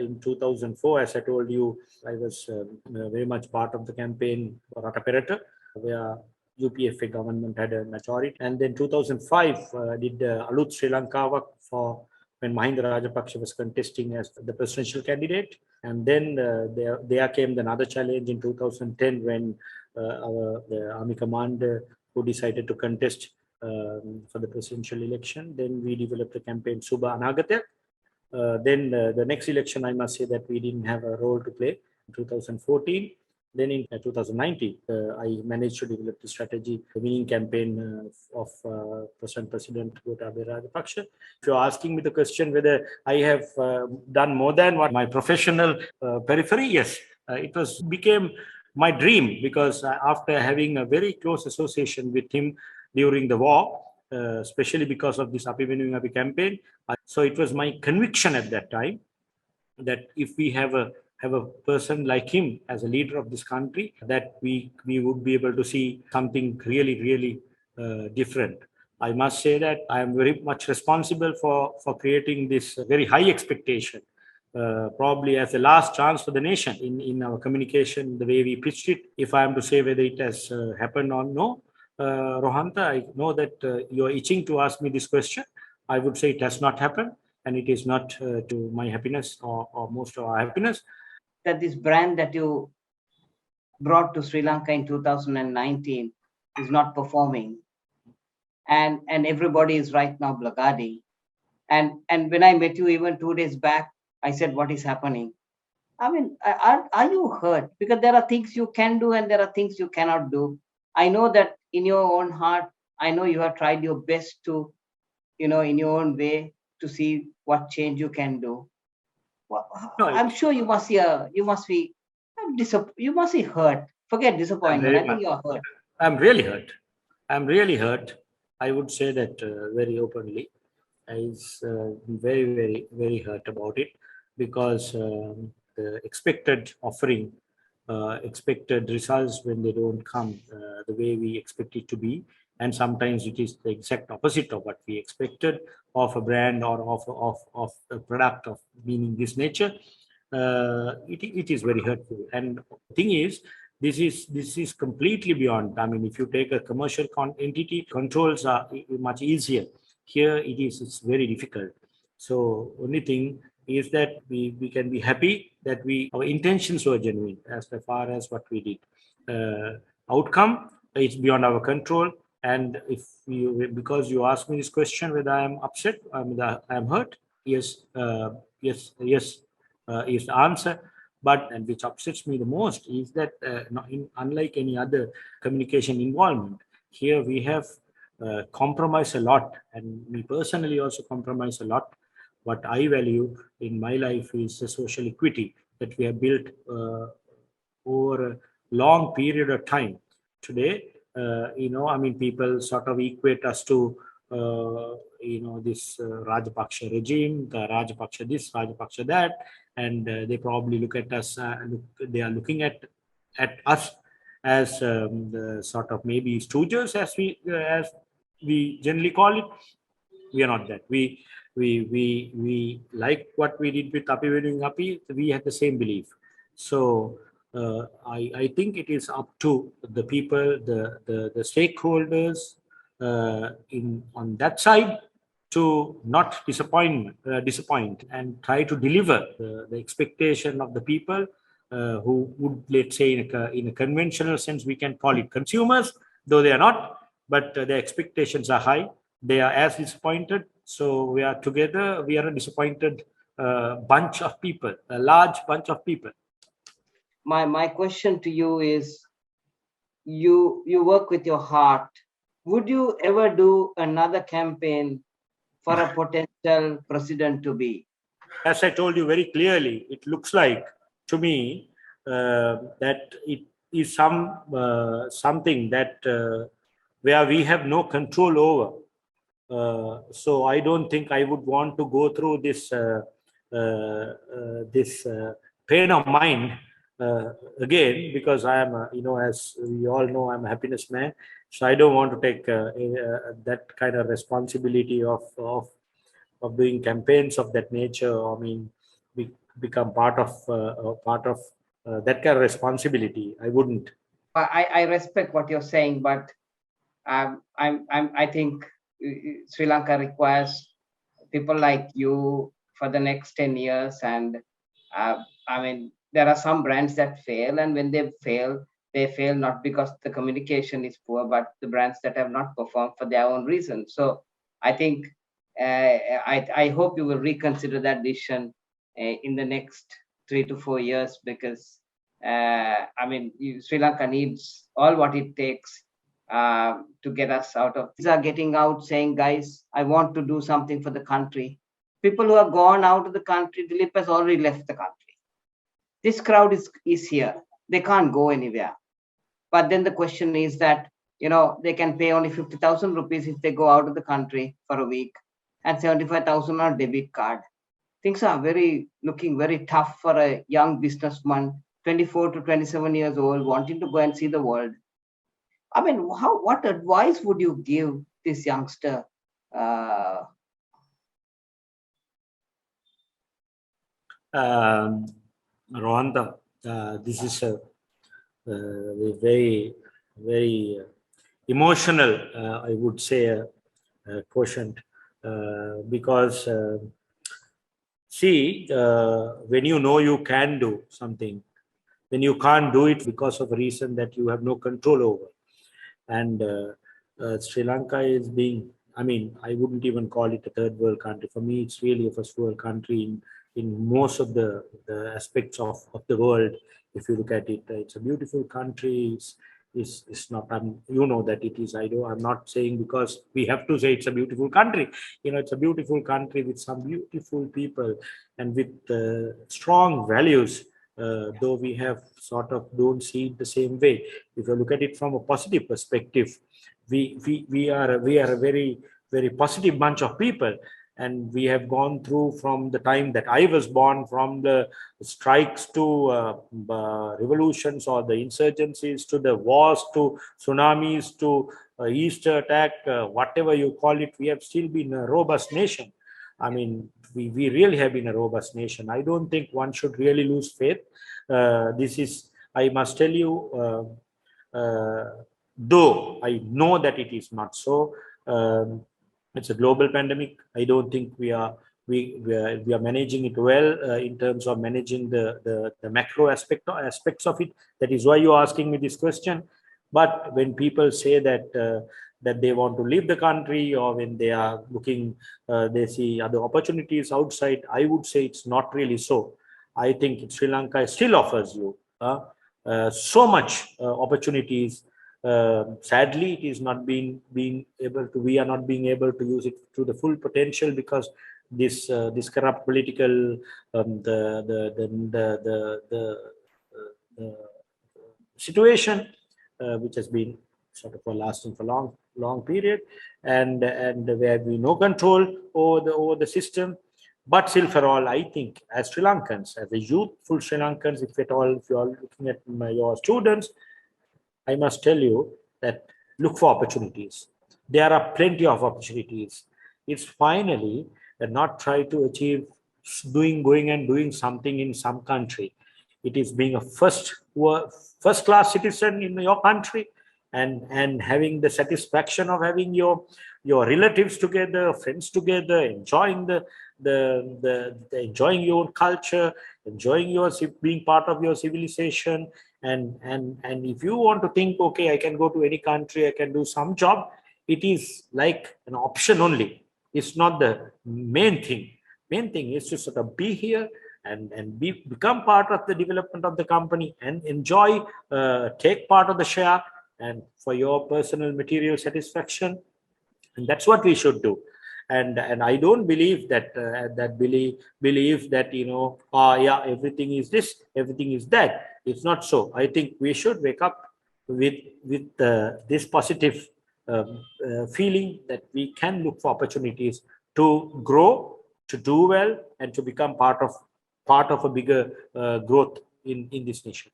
In 2004, as I told you, I was very much part of the campaign for පයකට, where UPFA government had a majority. And then 2005 did Alut Sri Lanka for when Mahinda Rajapaksa was contesting as the presidential candidate. And then there came another challenge in 2010 when the army commander who decided to contest for the presidential election. Then we developed a campaign, Suba Anagatya. Then the next election, I must say that we didn't have a role to play in 2014. Then in 2019, I managed to develop the strategy, the winning campaign of President Gotabaya Rajapaksa. If you're asking me the question whether I have done more than what my professional periphery, yes, it became my dream, because after having a very close association with him during the war, especially because of this APIIT MBA campaign, so it was my conviction at that time that if we have a person like him as a leader of this country, that we would be able to see something really different. I must say that I am very much responsible for creating this very high expectation, probably as a last chance for the nation in our communication, the way we pitched it. If I am to say whether it has happened or no, Rohanta, I know that you're itching to ask me this question. I would say it has not happened, and it is not to my happiness or most of our happiness. That this brand that you brought to Sri Lanka in 2019 is not performing, and everybody is right now blackguarding. And when I met you even 2 days back, I said, what is happening? I mean, are you hurt? Because there are things you can do and there are things you cannot do. I know that in your own heart, I know you have tried your best to, in your own way, to see what change you can do. Well, no, I'm sure you must be hurt. Forget disappointment. I think you're hurt. I'm really hurt. I would say that very openly. I was very hurt about it, because the expected offering, expected results, when they don't come the way we expect it to be, and sometimes it is the exact opposite of what we expected of a brand or of a product of meaning this nature, it is very hurtful. And the thing is, this is completely beyond. I mean, if you take a commercial entity, controls are much easier. Here it's very difficult. So only thing is that we can be happy that our intentions were genuine as far as what we did. Outcome, it's beyond our control. And because you asked me this question whether I am upset, I am hurt. Yes, is the answer. And which upsets me the most is that unlike any other communication involvement, here we have compromised a lot, and me personally also compromise a lot. What I value in my life is the social equity that we have built over a long period of time. Today, people sort of equate us to, this Rajapaksa regime, the Rajapaksa this, Rajapaksa that, and they probably look at us, they are looking at us as the sort of maybe stooges, as we generally call it. We are not that. We like what we did with APIIT. We had the same belief. So I think it is up to the people, the stakeholders on that side to not disappoint and try to deliver the expectation of the people who would, let's say, in a conventional sense, we can call it consumers, though they are not, but their expectations are high. They are as disappointed. So we are together. We are a disappointed bunch of people, a large bunch of people. My question to you is, you work with your heart. Would you ever do another campaign for a potential president to be? As I told you very clearly, it looks like to me that it is something that where we have no control over. So I don't think I would want to go through this pain of mine again, because I am, as we all know, I'm a happiness man. So I don't want to take that kind of responsibility of doing campaigns of that nature. I mean, become part of that kind of responsibility. I wouldn't. I respect what you're saying, but I think Sri Lanka requires people like you for the next 10 years. And I mean, there are some brands that fail, and when they fail not because the communication is poor, but the brands that have not performed for their own reasons. So I think I hope you will reconsider that decision in the next 3 to 4 years, because I mean, Sri Lanka needs all what it takes to get us out of. These are getting out saying, guys, I want to do something for the country. People who have gone out of the country, Dilip has already left the country. This crowd is here. They can't go anywhere. But then the question is that, they can pay only 50,000 rupees if they go out of the country for a week, and 75,000 on debit card. Things are looking very tough for a young businessman, 24 to 27 years old, wanting to go and see the world. I mean, what advice would you give this youngster? Rwanda, this is a very, very emotional, I would say, quotient, because see, when you know you can do something, when you can't do it because of a reason that you have no control over. And Sri Lanka is being, I mean, I wouldn't even call it a third world country. For me, it's really a first world country in most of the aspects of the world. If you look at it, it's a beautiful country. It's not, you know that it is. I'm not saying because we have to say it's a beautiful country. It's a beautiful country with some beautiful people and with strong values. Though we have sort of don't see it the same way. If you look at it from a positive perspective, we are a very, very positive bunch of people, and we have gone through from the time that I was born, from the strikes to revolutions or the insurgencies to the wars to tsunamis to Easter attack, whatever you call it, we have still been a robust nation. I mean, we really have been a robust nation. I don't think one should really lose faith. This is, I must tell you, though I know that it is not so. It's a global pandemic. I don't think we are managing it well in terms of managing the macro aspects of it. That is why you're asking me this question. But when people say that that they want to leave the country, or when they are looking, they see other opportunities outside, I would say it's not really so. I think Sri Lanka still offers you so much opportunities. Sadly, it is not being able to. We are not being able to use it to the full potential because this corrupt political situation, which has been sort of lasting for long period, and where we no control over the system. But still, for all, I think as Sri Lankans, as a youthful Sri Lankans, if you are looking at your students, I must tell you that look for opportunities. There are plenty of opportunities. It's finally not try to achieve going and doing something in some country. It is being a first class citizen in your country, and having the satisfaction of having your relatives together, friends together, enjoying enjoying your own culture, enjoying being part of your civilization. And if you want to think, okay, I can go to any country, I can do some job, it is like an option only. It's not the main thing. Main thing is to sort of be here and become part of the development of the company and enjoy, take part of the share, and for your personal material satisfaction. And that's what we should do. And I don't believe that believe that yeah, everything is this, everything is that. It's not so. I think we should wake up with this positive feeling that we can look for opportunities to grow, to do well, and to become part of a bigger growth in this nation.